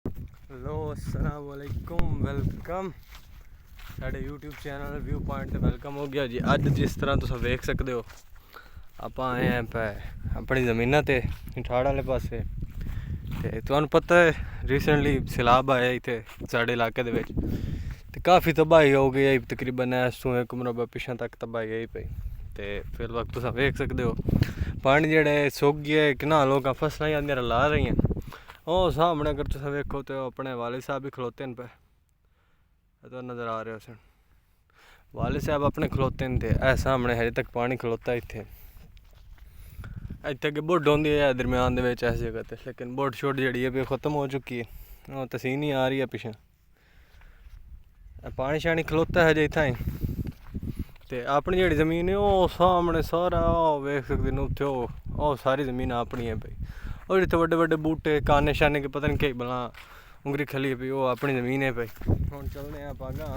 Hello अस्सलाम वालेकुम welcome साढ़े यूट्यूब चैनल व्यू पॉइंट ते वेलकम हो गया जी। अज जिस तरह तुम वेख सकते हो आप आए हैं पै अपनी ज़मीना ते ठाड़ वाले पासे ते तुहानू पता है रिसेंटली सैलाब आया इत्थे साढ़े इलाके दे विच ते काफ़ी तबाही हो गई। तकरीबन इस तों एक मुरबा पिछा तक तबाही आई पई ते फिर वक्त तुम वेख सकते हो पानी जेह्ड़े सुक गए किन्ना लोग फसलां आंदियां ला रही हैं। ओ सामने अगर तुम वेखो तो अपने वालिद साहब भी खलोते पे तो नज़र आ रहे हो सन वालिद साहब अपने खलोते ते ऐ सामने हजे तक पानी खलोता इत्थे इत्थे अगे बुड होंदी है दरम्यान दे विच इस जगह ते लेकिन बुड शुड जेह्ड़ी है खत्म हो चुकी है। ओह् तसीन ही आ रही है पिछे पानी शानी खलोता है हजे इत्थें ते अपनी जेह्ड़ी ज़मीन है ओह् सामने सारा वेख सकदे न उत्थे ओह् सारी ज़मीन अपनी है भाई। और इतने बड़े बड़े बूटे काने शाने के पता नहीं कई भला उंगली खली पी वो अपनी ज़मीन है भाई। हम चलने आप आगा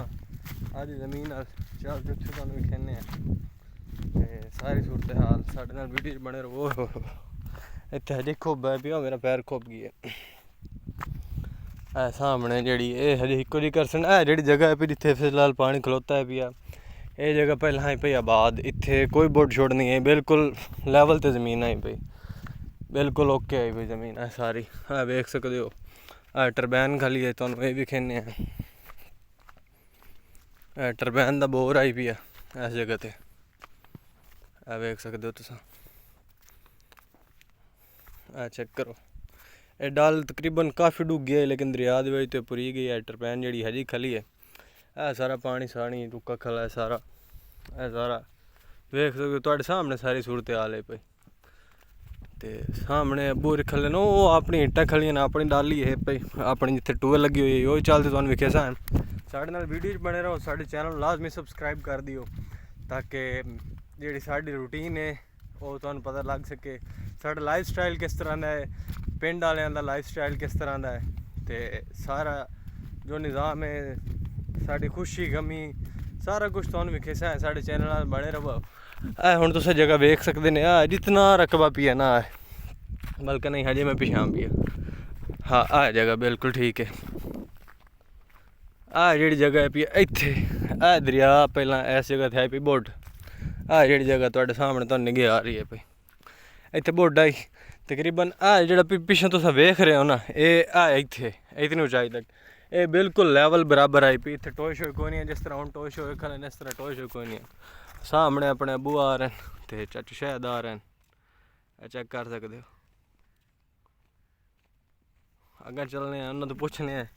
आधी ज़मीन चल जिथे तुम विखेने सारी सूरत हाल साढ़े नाल वीडियो बने रहो। इतने हजे खुब है पिया मेरा पैर खुब गया है सामने जी हजे इको जी करसन है जी जगह है जिथे फिलहाल पानी खलोता है पिया। ये जगह पहला ही भाई आबाद इतने कोई बुड शुड नहीं है बिल्कुल लैवल ते ज़मीन आई भाई बिल्कुल ओके आई भाई ज़मीन है सारी है वेख सकते हो। टरबैन खाली है तुहानू ये विखेने टरबैन दा बोर आई पी है इस जगह ते वेख सकते हो तुस चेक करो। ये डल तकरीबन काफ़ी डूगी है लेकिन दरिया दे विच ते पुरी गई है। टरबैन जी हजी खली है सारा पानी सानी रुका खला है सारा वेख सकते हो तुहाडे सामने सारी सूरत हाल है भाई। ते सामने अब्बू खले न वो अपनी इट्टां खलियां न अपनी डाली है भाई अपनी जिथे टूअल लगी हुई है वही चलते तुहानू विखे सन। साढ़े नाल वीडियो बने रहो साढ़े चैनल लाजमी सबसक्राइब कर दियो ताकि जी साड़ी रूटीन है वो तुहानू पता लग सके साढ़ा लाइफ स्टाइल किस तरह का है पिंड वालियां दा लाइफ स्टाइल किस तरह का है ते सारा जो निज़ाम है साड़ी खुशी गमी सारा कुछ तुहानू विखे सन साढ़े चैनल बने रहो। हुण तुस जगह वेख सकते ने जितना रकबा पिया ना बल्कि नहीं हजे मैं पिछा पिया हाँ आ जगह बिल्कुल ठीक है। जी जगह है पी इत्थे दरिया पहला इस जगह थे पी बुड जी जगह तुहाडे सामने तुहानू निगे आ रही है भाई इत्थे बुड आई तकरीबन जो पिछे तुस वेख रहे हो ना ये इत्थे इतनी ऊंचाई तक ये बिल्कुल लैवल बराबर आई पी इत्थे टोए शोए कोई नहीं है जिस तरह हम टोए शोए खले इस तरह टोए शोए कोई नहीं है। सामने अपने अबू आ रहे हैं ते चाचू शायद आ रहे हैं चेक कर सकते हो। अगर चलने उन्होंने तो पूछने हैं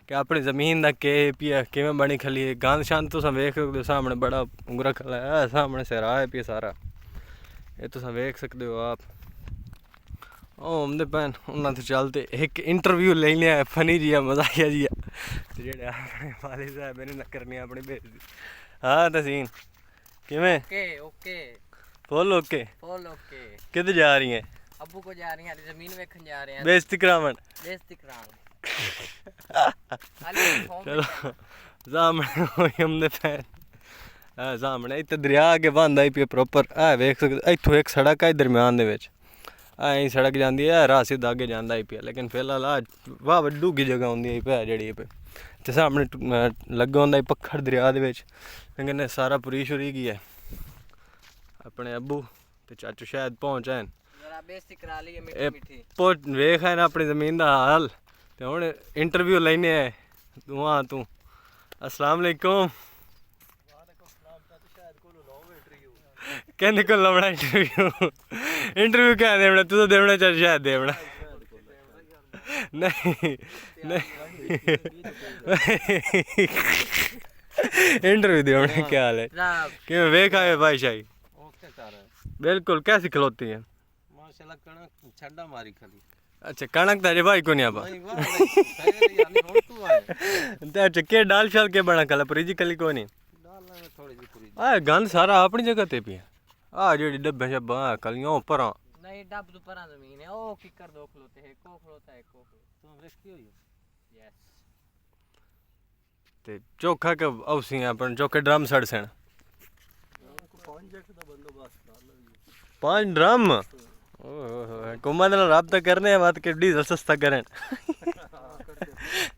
कि अपनी ज़मीन का के पिया किमें बनी खली है गंद शंद तुस वेख सकते हो सामने बड़ा उंगरा खला है सामने सिरा है पिया सारा ये तुस वेख सकते हो आप आमदे पैन उन्होंने तो चलते एक इंटरव्यू लेने आए फनी जिया मजाकिया जिया जेह्ड़े अपने वालिद साहब ने करनी अपनी बेइज्जती। हाँ तसीन किमें ओके फुल ओके किधर जा रही हैं? अब्बू को जा रही हैं जमीन वेखन जा रहे हैं बेइज्जती करावन चलो सामने हमदे पैन सामने इत्थे दरिया अगे बंद आई पी प्रॉपर वेख सकते इत्थों एक सड़क है दरम्यान दे विच सड़क जाती है राह सिद्धा अगे जाता ही पिया लेकिन फिलहाल वाह डूगी जगह होंगी भै जी ते सामने लग्गा होंदा पक्खड़ दरिया दे विच लेकिन सारा पुरी शुरी गया अपने अब्बू ते चाचू शायद पहुँच हैं वेख है ना अपनी ज़मीन का हाल ते हुण इंटरव्यू लेने तू अस्सलाम वालेकुम कहने को लवना इंटरव्यू क्या देना तू तो देना चाहे शायद देना नहीं इंटरव्यू देना क्या हाल है कि वेख आए भाई शाही बिल्कुल कैसी खलोती है माशाल्लाह कणक छड्डा मारी खली अच्छा कणक ताजे भाई को नहीं आपा अच्छा के डाल शाल के बना कल परीजी कली को नहीं गंद सारा अपनी जगह ते भी जेडी डब्बे शब्बा कलियां ऊपर नहीं डब तो परा जमीन है ओ किकर दो खलोते है को खलोता है को तुम रिस्की हो यस ते चोखा के औसी अपन चोखे ड्रम सड़ सन 5 ड्रम कुमार रबता करने बात के डीजल सस्ता करें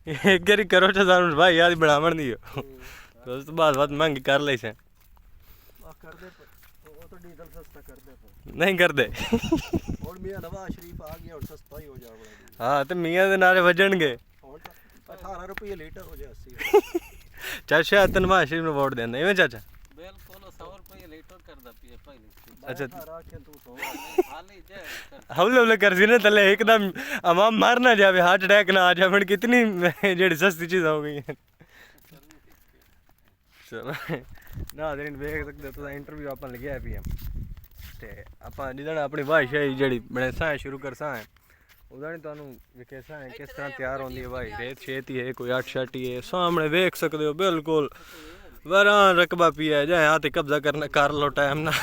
एक बारी करो तो सानू भाई याद बढ़ावन दियो तो उस तो बाद महंगी कर ले से कर दे वो तो डीजल सस्ता कर दे नहीं कर दे और मियां नवाज शरीफ आ गया और सस्ता ही हो जाएगा हाँ तो मियाँ दे नारे वजणगे और 18 रुपये लीटर हो जाए 80 चाचा तनवा शरीफ ने वोट देना इवें चाचा बिल्कुल 100 रुपये लीटर कर दा पिए पहले अच्छा राखें तू तो हाली जे हौले हौले कर सी ना तले एकदम अमाम मार ना जावे हार्ट अटैक ना आ जावे कितनी जेडी सस्ती चीज हो गई है चलो ना दिन देख सकते हो तो इंटरव्यू अपन लगे है पीएम ते अपन जिदण अपनी भाषाई जेडी बने सा शुरू कर सा उदण तुहानू विखे सा किस तरह तैयार होंदी है भाई रेत छेती है कोई आट शाटी है सामने देख सकते हो बिल्कुल वरां रकबा पिया जाए हाथ कब्जा करना कर लो टाइम ना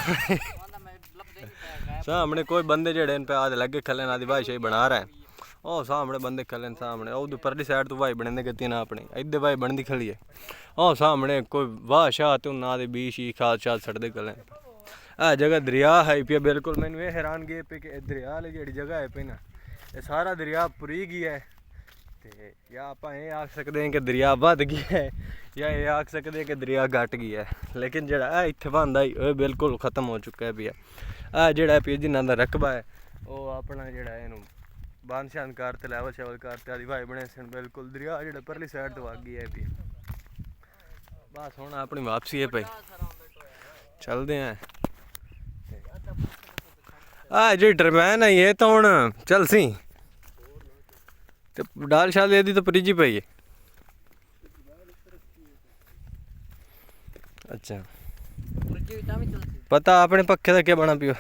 सामने कोई बंदे जेड़े इन पे आदे लगे खले ना दी भाषाई बना रहे हैं ओ सामने बंदे खले सामने उधर परली साइड तो भाई बने गति ना अपनी इधर भाई बनती खली है ओ सामने कोई वाह शाह तो ना दे बीच ही खाद शाद सड़ते खले आ जगह दरिया है पिया बिल्कुल मैंने ये हैरान गए पे कि दरिया वाली जेड़ी जगह है पे ना ये सारा दरिया पुरी गया है ते या आप ये आख सकते हैं कि दरिया बद गया है या ये आख सकते हैं कि दरिया घट गया है लेकिन जेड़ा इत्थे बनदा ही बिल्कुल खत्म हो चुका है पिया आ जेड़ा पिया जिन्हां दा रकबा है वो अपना जेड़ा इनू बांध शांध करते लेवल शेवल करते आदि भाई बने सन बिल्कुल दरिया जेड़ा परली साइड तो आ गया है पिया बस हुण अपनी वापसी है भाई चलते हैं आ जी टरबैन है ये तो हुण चल सी ते डाल शाल दी तो परीजी पई है अच्छा रुचि विटा में चलती पता अपने पक्के का क्या बना पियो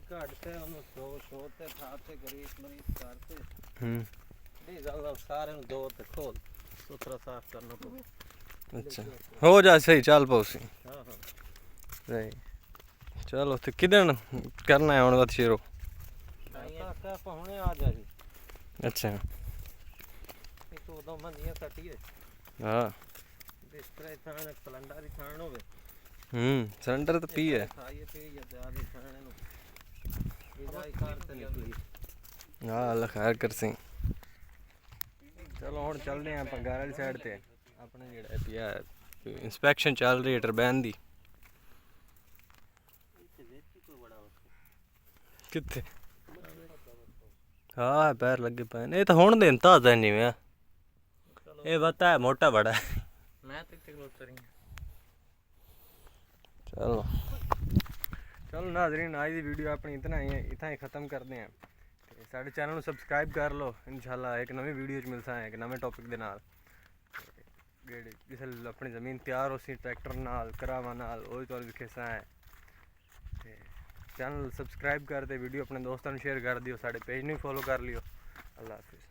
काटते हम सोते खाते गरीब मरीज करते हम्म डीजल सारे दो ते खोल सुथरा साफ करना पड़े अच्छा हो जा सही चल पौसी हां हां सही चलो तो किदन करना है हुण बात शेरो का पहुने आ जाई अच्छा एक दो मंदिया सटिए हाँ बिस्तर थान सिलेंडर ही थान होवे सिलेंडर तो पी है खाइए पे या ज्यादा थाने नु ये जाई कार ते निकली हाँ अल्लाह खैर कर सी चलो हुण चलदे हैं ਆਪਾਂ गार वाली साइड ते अपने जेड़ा पिया इंस्पेक्शन चल रही है टरबैन दी किथे हाँ पैर लगे पे ये तो हुण दिन ताजा नहीं मैं ये बता है मोटा बड़ा है मैं तो इतने क्लोज करेंगे चलो चलो नाजरीन आज की वीडियो अपनी इतना ही है इतना ही ख़त्म करते हैं साढ़े चैनल को सब्सक्राइब कर लो इंशाल्लाह एक नवी वीडियो च मिलता है एक नवे टॉपिक के नाल जिस अपनी ज़मीन तैयार हो सी ट्रैक्टर नाल करावा नाल वो तो विखेसा है चैनल सब्सक्राइब कर दे वीडियो अपने दोस्तों शेयर कर दियो साढ़े पेज नहीं फॉलो कर लियो अल्लाह हाफिज़।